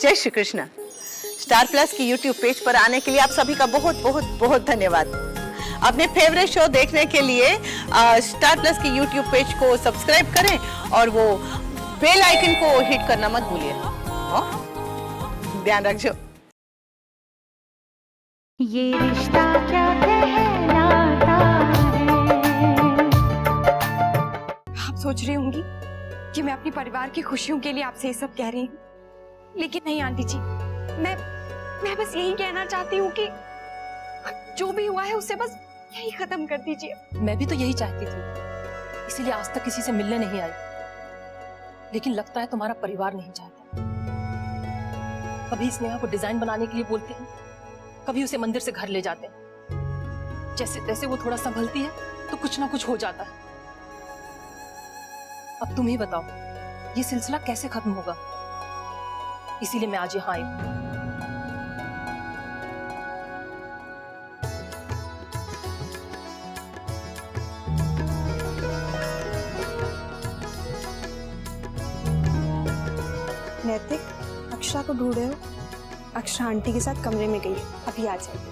जय Shri Krishna. Star plus की YouTube page पर आने के लिए आप सभी का बहुत बहुत बहुत धन्यवाद। अपने फेवरेट शो देखने के लिए स्टार प्लस की यूट्यूब पेज को सब्सक्राइब करें और वो बेल आइकन को हिट करना मत भूलिए। ध्यान रखिए। ये रिश्ता क्या कहलाता है। आप सोच रही होंगी कि मैं अपने परिवार की खुशियों के लिए आपसे ये सब कह रही हूँ, लेकिन नहीं आंटी जी, मैं बस यही कहना चाहती हूँ कि जो भी हुआ है उसे बस यही खत्म कर दीजिए। मैं भी तो यही चाहती थी, इसीलिए आज तक किसी से मिलने नहीं आई। लेकिन लगता है तुम्हारा परिवार नहीं चाहता। कभी स्नेहा को डिजाइन बनाने के लिए बोलते हैं, कभी उसे मंदिर से घर ले जाते हैं। जैसे तैसे वो थोड़ा संभलती है तो कुछ ना कुछ हो जाता है। अब तुम ही बताओ, ये सिलसिला कैसे खत्म होगा? इसीलिए मैं आज यहाँ आई हूँ। नैतिक, अक्षरा को ढूंढ रहे हो? अक्षरा आंटी के साथ कमरे में गई है, अभी आ जाएगी।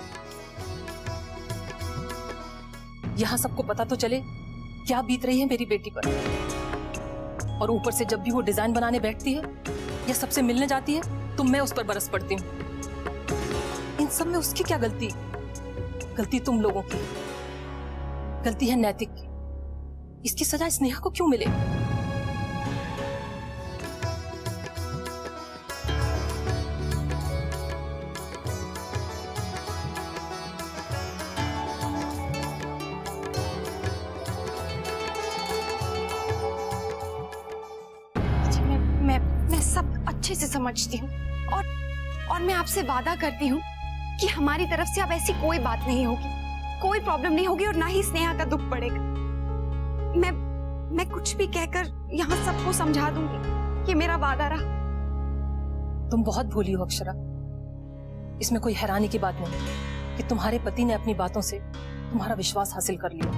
यहाँ सबको पता तो चले क्या बीत रही है मेरी बेटी पर। और ऊपर से जब भी वो डिजाइन बनाने बैठती है या सबसे मिलने जाती है तो मैं उस पर बरस पड़ती हूँ। इन सब में उसकी क्या गलती? गलती तुम लोगों की, गलती है नैतिक की। इसकी सजा स्नेहा को क्यों मिले? मैं सब अच्छे से समझती हूँ और मैं आपसे वादा करती हूँ कि हमारी तरफ से अब ऐसी कोई बात नहीं होगी, कोई प्रॉब्लम नहीं होगी और ना ही स्नेहा का दुख पड़ेगा। मैं कुछ भी कहकर यहाँ सबको समझा दूंगी कि मेरा वादा रहा। तुम बहुत भोली हो अक्षरा। इसमें कोई हैरानी की बात नहीं कि तुम्हारे पति ने अपनी बातों से तुम्हारा विश्वास हासिल कर लिया।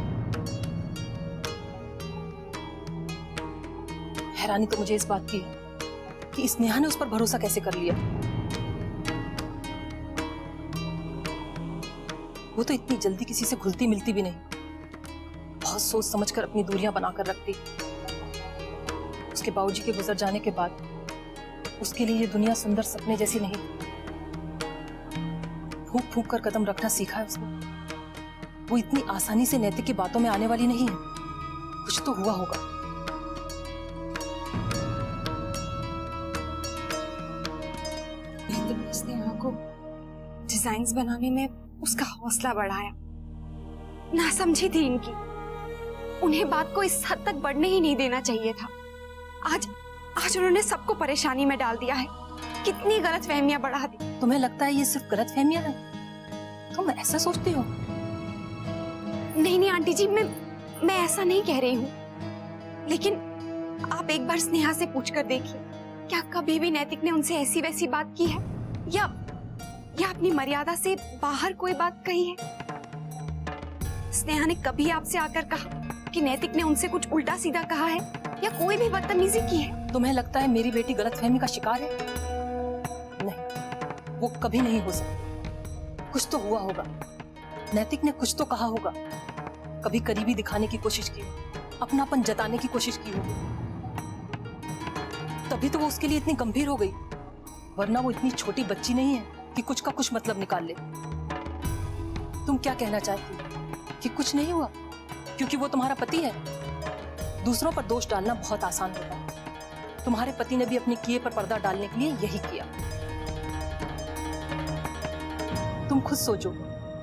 हैरानी तो मुझे इस बात की है कि स्नेहा ने उस पर भरोसा कैसे कर लिया। वो तो इतनी जल्दी किसी से घुलती मिलती भी नहीं, बहुत सोच समझकर अपनी दूरियां बनाकर रखती। उसके बाबूजी के गुजर जाने के बाद उसके लिए ये दुनिया सुंदर सपने जैसी नहीं, फूंक फूंक कर कदम रखना सीखा है उसने। वो इतनी आसानी से नैतिक की बातों में आने वाली नहीं है। कुछ तो हुआ होगा। स्नेहा को डिजाइन्स बनाने में उसका हौसला बढ़ाया, ना समझी थी इनकी। उन्हें बात को इस हद तक बढ़ने ही नहीं देना चाहिए था। आज उन्होंने सबको परेशानी में डाल दिया है, कितनी गलतफहमियां बढ़ा दी। तुम्हें लगता है ये सिर्फ गलतफहमियां हैं? तुम ऐसा सोचती हो? नहीं आंटी जी, मैं ऐसा नहीं कह रही हूँ, लेकिन आप एक बार स्नेहा से पूछकर देखिए, क्या कभी भी नैतिक ने उनसे ऐसी वैसी बात की है या अपनी मर्यादा से बाहर कोई बात कही है? स्नेहा ने कभी आपसे आकर कहा कि नैतिक ने उनसे कुछ उल्टा सीधा कहा है या कोई भी बदतमीजी की है? तुम्हें लगता है मेरी बेटी गलतफहमी का शिकार है? नहीं, वो कभी नहीं हो सकती। कुछ तो हुआ होगा, नैतिक ने कुछ तो कहा होगा, कभी करीबी दिखाने की कोशिश की, अपनापन जताने की कोशिश की होगी। तभी तो वो उसके लिए इतनी गंभीर हो गई, वरना वो इतनी छोटी बच्ची नहीं है कि कुछ का कुछ मतलब निकाल ले। तुम क्या कहना चाहती हो कि कुछ नहीं हुआ क्योंकि वो तुम्हारा पति है? दूसरों पर दोष डालना बहुत आसान होता है। तुम्हारे पति ने भी अपने किए पर पर्दा डालने के लिए यही किया। तुम खुद सोचो,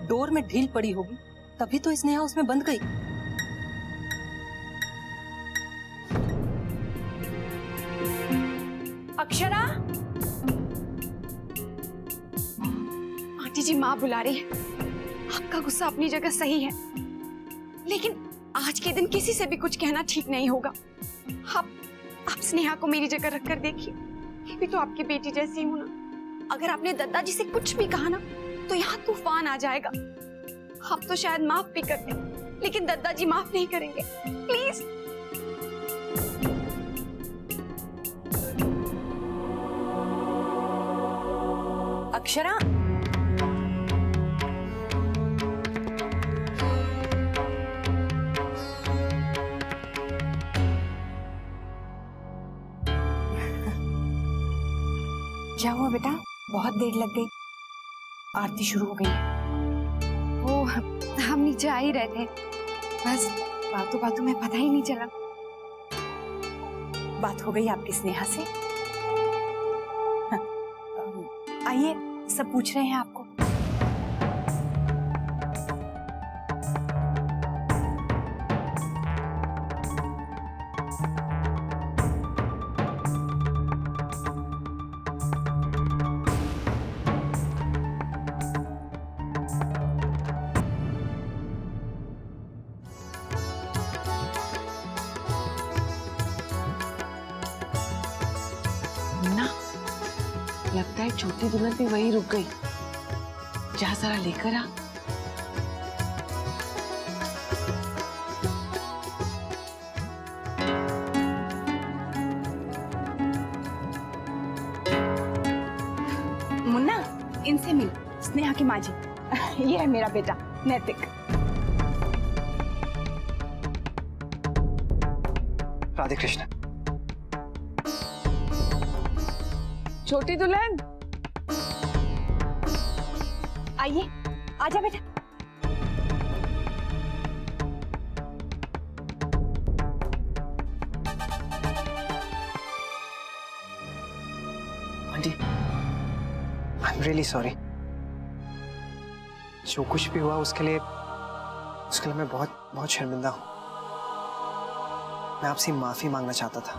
डोर में ढील पड़ी होगी तभी तो स्नेहा उसमें बंद गई। अक्षरा, आंटी जी माँ बुला रही है। आपका गुस्सा अपनी जगह सही है, लेकिन आज के दिन किसी से भी कुछ कहना ठीक नहीं होगा। आप स्नेहा को मेरी जगह रखकर देखिए, ये भी तो आपकी बेटी जैसी हूं ना। अगर आपने दादाजी से कुछ भी कहा ना तो यहाँ तूफान आ जाएगा। आप तो शायद माफ भी करते, लेकिन दादाजी माफ नहीं करेंगे। प्लीज। अक्षरा, क्या हुआ बेटा? बहुत देर लग गई, आरती शुरू हो गई है। वो हम नीचे आ ही रहे थे, बस बातों बातों में पता ही नहीं चला। बात हो गई आपकी स्नेहा से? हाँ, आइए, सब पूछ रहे हैं आपको। मुन्ना, लगता है छोटी दुल्हन भी वहीं रुक गई। जा जरा लेकर आ। मुन्ना, इनसे मिल, स्नेहा की माँ जी। ये है मेरा बेटा नैतिक। राधे कृष्ण। छोटी दुल्हन, आइए, आजा बेटा। Aunty, I am really sorry. जो कुछ भी हुआ उसके लिए मैं बहुत बहुत शर्मिंदा हूँ। मैं आपसे माफी मांगना चाहता था।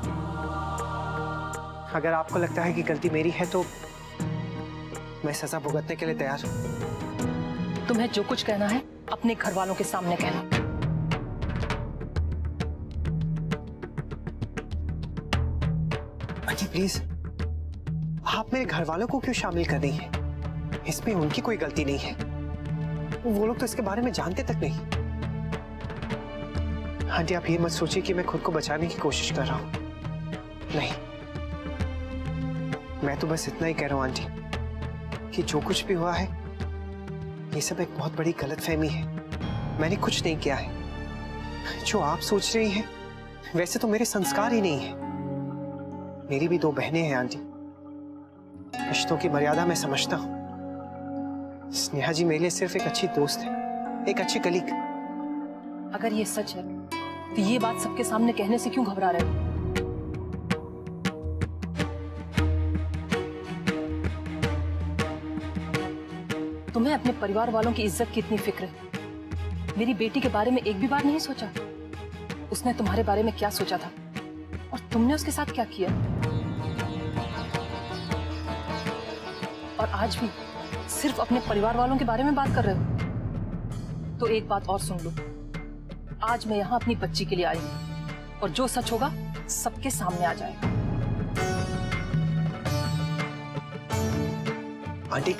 अगर आपको लगता है कि गलती मेरी है तो मैं सजा भुगतने के लिए तैयार हूँ। तुम्हें जो कुछ कहना है अपने घर वालों के सामने कहना। आंटी प्लीज, आप मेरे घर वालों को क्यों शामिल कर रही हैं? इसमें उनकी कोई गलती नहीं है। वो लोग तो इसके बारे में जानते तक नहीं। आंटी, आप ये मत सोचिए कि मैं खुद को बचाने की कोशिश कर रहा हूं। नहीं, मैं तो बस इतना ही कह रहा हूं आंटी कि जो कुछ भी हुआ है ये सब एक बहुत बड़ी गलतफहमी है। मैंने कुछ नहीं किया है। जो आप सोच रही हैं वैसे तो मेरे संस्कार ही नहीं है। मेरी भी 2 बहनें हैं आंटी। रिश्तों की मर्यादा मैं समझता हूं। स्नेहा जी मेरे लिए सिर्फ एक अच्छी दोस्त है, एक अच्छी कलीग। अगर ये सच है तो ये बात सबके सामने कहने से क्यों घबरा रहे हो? तुम्हें अपने परिवार वालों की इज्जत की इतनी फिक्र है। मेरी बेटी के बारे में एक भी बार नहीं सोचा? उसने तुम्हारे बारे में क्या सोचा था और तुमने उसके साथ क्या किया? और आज भी सिर्फ अपने परिवार वालों के बारे में बात कर रहे हो। तो एक बात और सुन लो, आज मैं यहाँ अपनी बच्ची के लिए आई हूँ और जो सच होगा सबके सामने आ जाएगा। आंटी,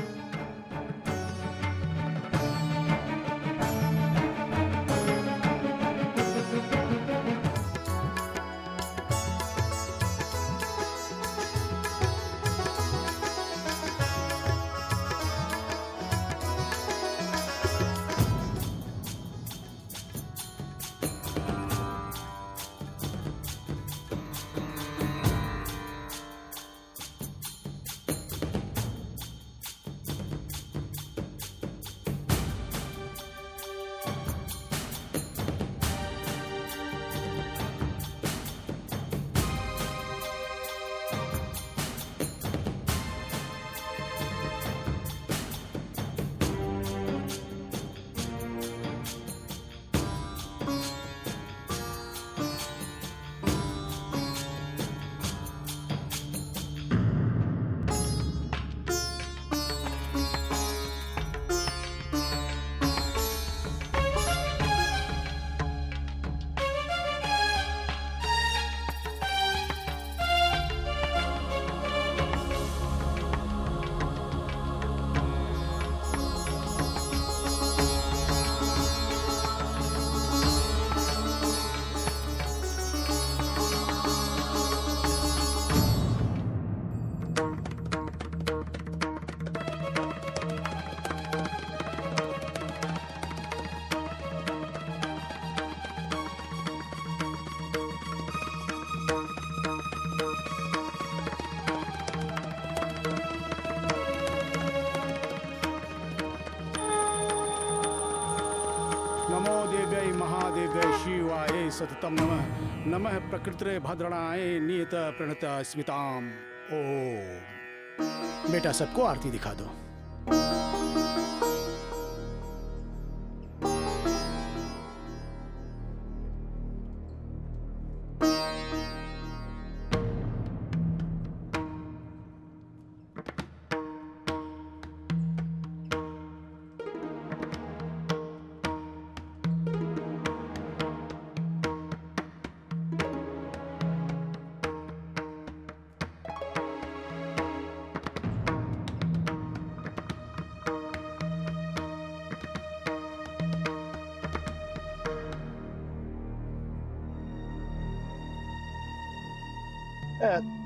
सततम नमः। नमः प्रकृतये भद्रणाय नियत प्रणत स्मिताम। ओम। बेटा सबको आरती दिखा दो।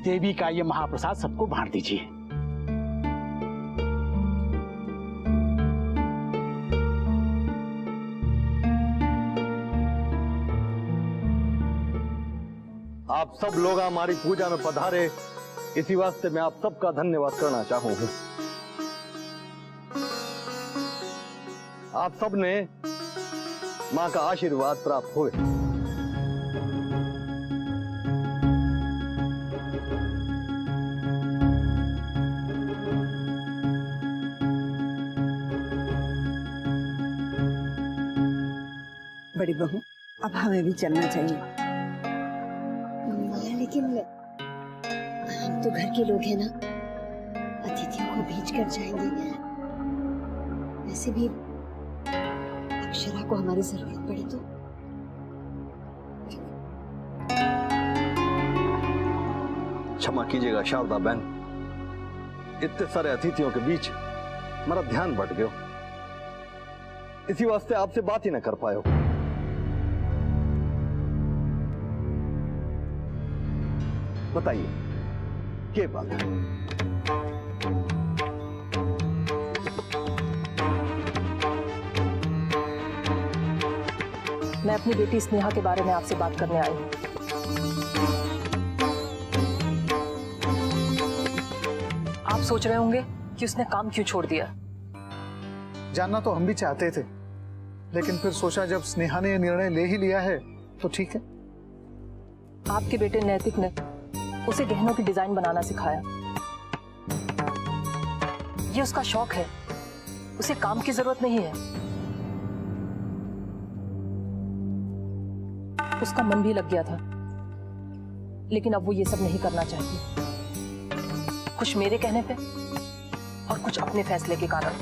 देवी का ये महाप्रसाद सबको बांट दीजिए। आप सब लोग हमारी पूजा में पधारे, इसी वास्ते मैं आप सबका धन्यवाद करना चाहूंगा। आप सब ने मां का आशीर्वाद प्राप्त हुए। बड़ी बहू, अब हमें भी चलना चाहिए। लेकिन हम तो घर के लोग हैं ना, अतिथियों को भेज कर जाएंगे। वैसे भी अक्षरा को हमारी जरूरत पड़ी तो। क्षमा कीजिएगा शारदा बहन, इतने सारे अतिथियों के बीच मेरा ध्यान भट गया, इसी वास्ते आपसे बात ही न कर पायो। बताइए क्या बात है? मैं अपनी बेटी स्नेहा के बारे में आपसे बात करने आई हूँ। आप सोच रहे होंगे कि उसने काम क्यों छोड़ दिया। जानना तो हम भी चाहते थे, लेकिन फिर सोचा जब स्नेहा ने यह निर्णय ले ही लिया है तो ठीक है। आपके बेटे नैतिक ने उसे गहनों की डिजाइन बनाना सिखाया। ये उसका शौक है, उसे काम की जरूरत नहीं है। उसका मन भी लग गया था, लेकिन अब वो ये सब नहीं करना चाहती, कुछ मेरे कहने पे और कुछ अपने फैसले के कारण।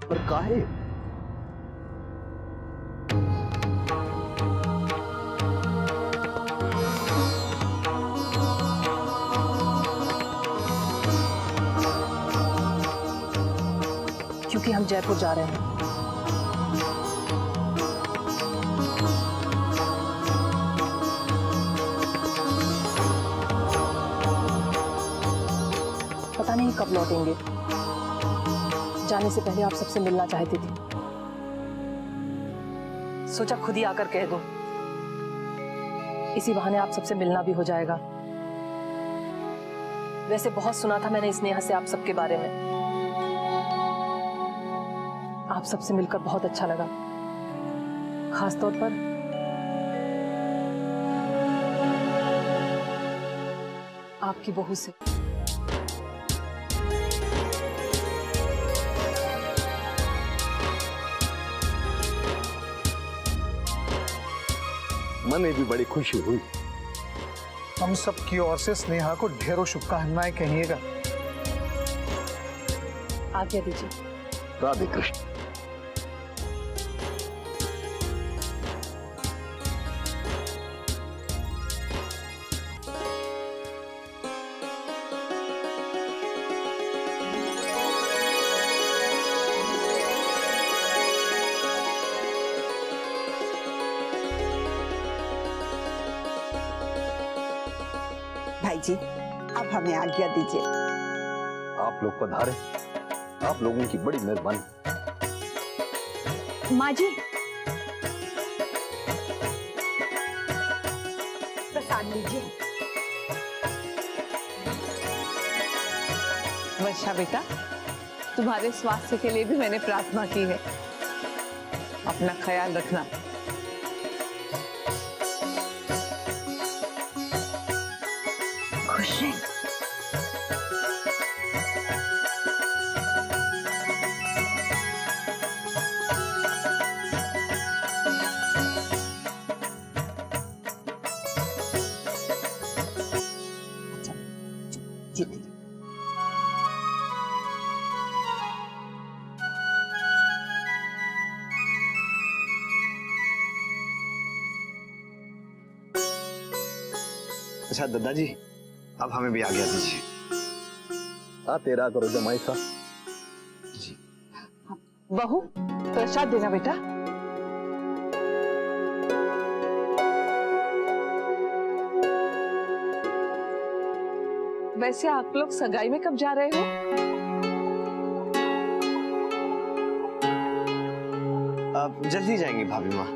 पर काहे? क्योंकि हम जयपुर जा रहे हैं। पता नहीं कब लौटेंगे। जाने से पहले आप सबसे मिलना चाहती थी, सोचा खुद ही आकर कह दूं। इसी बहाने आप सबसे मिलना भी हो जाएगा। वैसे बहुत सुना था मैंने स्नेहा से आप सबके बारे में। आप सबसे मिलकर बहुत अच्छा लगा, खासतौर पर आपकी बहू से। मने भी बड़ी खुशी हुई। हम सब की ओर से स्नेहा को ढेरों शुभकामनाएं कहिएगा। आज्ञा दीजिए। राधे कृष्ण। भाई जी, अब हमें आज्ञा दीजिए। आप लोग पधारे, आप लोगों की बड़ी मेहरबानी। माँ जी, प्रसाद लीजिए। वर्षा बेटा, तुम्हारे स्वास्थ्य के लिए भी मैंने प्रार्थना की है। अपना ख्याल रखना। खुश रहे। अच्छा दादाजी, अब हमें भी आज्ञा दीजिए। आ तेरा करो जमाई सा। जी। बहू, प्रसाद देना बेटा। वैसे आप लोग सगाई में कब जा रहे हो? अब जल्दी जाएंगे भाभी माँ।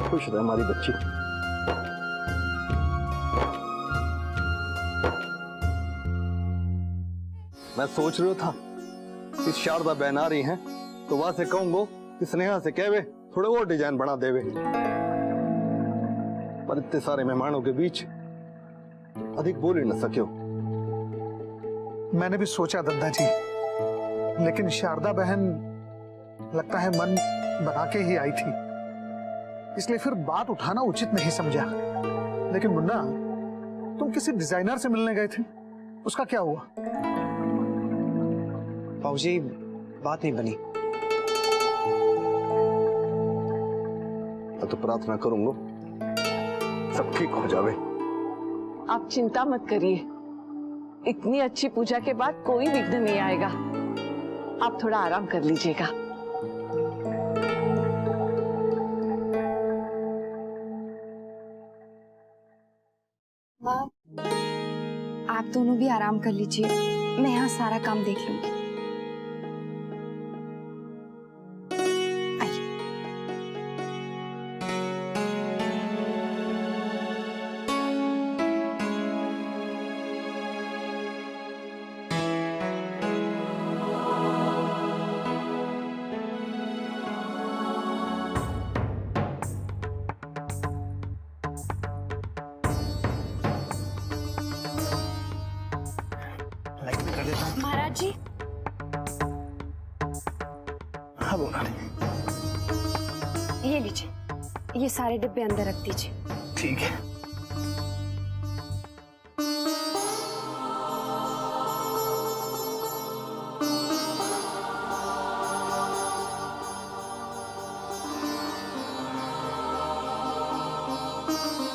खुश रहे हमारी बच्ची। मैं सोच रहा था कि शारदा बहन आ रही हैं तो वहां से कहूंगा कि स्नेहा से कहवे थोड़े और डिजाइन बना देवे, पर इतने सारे मेहमानों के बीच अधिक बोल ही न सक्यो। मैंने भी सोचा दादाजी, लेकिन शारदा बहन लगता है मन बना के ही आई थी, इसलिए फिर बात उठाना उचित नहीं समझा। लेकिन मुन्ना, तुम किसी डिजाइनर से मिलने गए थे, उसका क्या हुआ? बाबूजी, बात नहीं बनी। तो प्रार्थना करूंगा सब ठीक हो जावे। आप चिंता मत करिए, इतनी अच्छी पूजा के बाद कोई विघ्न नहीं आएगा। आप थोड़ा आराम कर लीजिएगा। माँ, आप दोनों भी आराम कर लीजिए, मैं यहाँ सारा काम देख लूंगी। आइए। कर देता हूँ। महाराज जी, हाँ बोला। ये लीजिए, ये सारे डिब्बे अंदर रख दीजिए। ठीक है।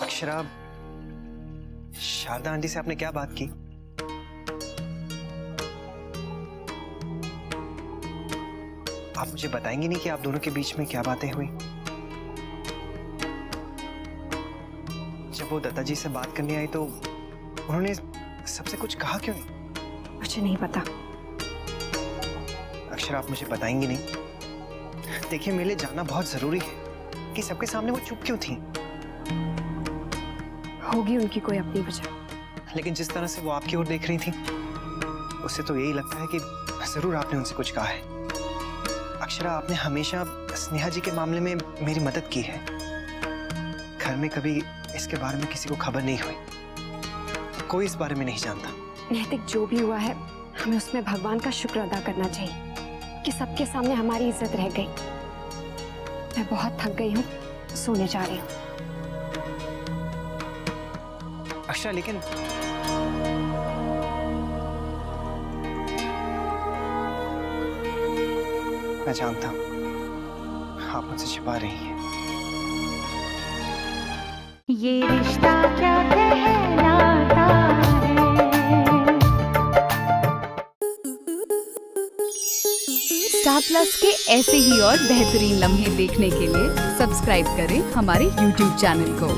अक्षरा, शारदा आंटी से आपने क्या बात की? आप मुझे बताएंगे नहीं कि आप दोनों के बीच में क्या बातें हुई? जब वो दादाजी से बात करने आई तो उन्होंने सबसे कुछ कहा क्यों नहीं? मुझे नहीं पता। अक्षर, आप मुझे बताएंगी नहीं? देखिए, मेरे लिए जानना बहुत जरूरी है कि सबके सामने वो चुप क्यों थी। होगी उनकी कोई अपनी वजह। लेकिन जिस तरह से वो आपकी ओर देख रही थी, उससे तो यही लगता है कि जरूर आपने उनसे कुछ कहा है। अक्षरा, आपने हमेशा स्नेहा जी के मामले में मेरी मदद की है। घर में कभी इसके बारे में किसी को खबर नहीं हुई, कोई इस बारे में नहीं जानता। नैतिक, जो भी हुआ है हमें उसमें भगवान का शुक्र अदा करना चाहिए कि सबके सामने हमारी इज्जत रह गई। मैं बहुत थक गई हूँ, सोने जा रही हूँ। अक्षरा, लेकिन मैं जानता हूँ आप मुझसे छिपा रही हैं। ये रिश्ता क्या कहलाता है। स्टार प्लस के ऐसे ही और बेहतरीन लम्हे देखने के लिए सब्सक्राइब करें हमारे YouTube चैनल को।